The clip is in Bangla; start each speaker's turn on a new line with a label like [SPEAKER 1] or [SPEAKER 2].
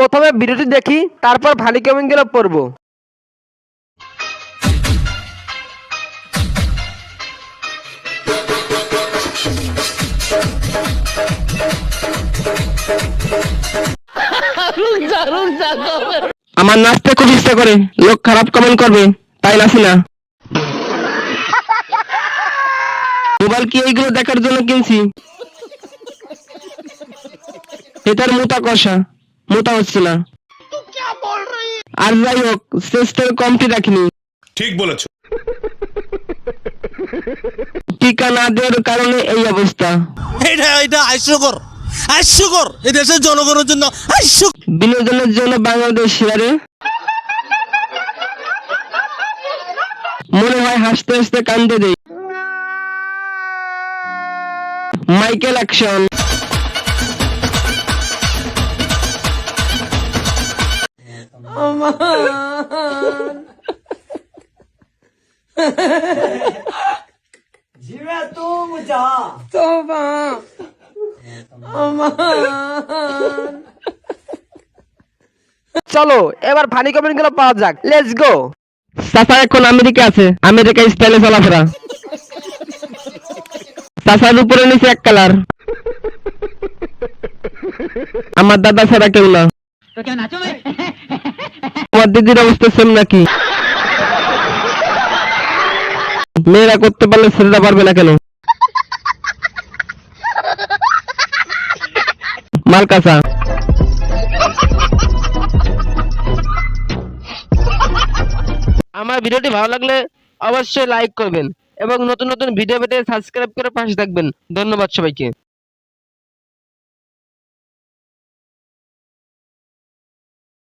[SPEAKER 1] প্রথমে ভিডিওটি দেখি, তারপর ফানি কমেন্টগুলো পড়বো। আমার নাচতে খুব ইচ্ছা করে, লোক খারাপ কমেন্ট করবে তাই নাচি না। মোবাইল কি এইগুলো দেখার জন্য কিনছি? এটার মোটা কষা, মোটা হচ্ছে না। আর যাই হোক, চেষ্টার কমতি রাখিনি।
[SPEAKER 2] ঠিক বলেছো।
[SPEAKER 1] টিকা না দেওয়ার কারণে এই অবস্থা।
[SPEAKER 3] এটা হাস্যকর এই দেশের জনগণের জন্য হাস্যকর।
[SPEAKER 1] বিনোদনের জন্য বাংলাদেশ সেরা। মনে হয় হাসতে হাসতে কান্দে দেই। Michael action. চলো এবার ফানি কমেন্ট গুলো পাওয়া যাক, লেটস গো। চাচা এখন আমেরিকা আছে, আমেরিকা স্টাইলে চলাফেরা। চাচার উপরে নিচে এক কালার। আমার দাদা ছাড়া কেউ না। আমার দিদির অবস্থা সেম নাকি? মেয়েরা করতে পারলে ছেলেরা পারবে না কেন? মাল কাঁচা। আমার ভিডিওটি ভালো লাগলে অবশ্যই লাইক করবেন এবং নতুন নতুন ভিডিও পেতে সাবস্ক্রাইব করে পাশে থাকবেন। ধন্যবাদ সবাইকে।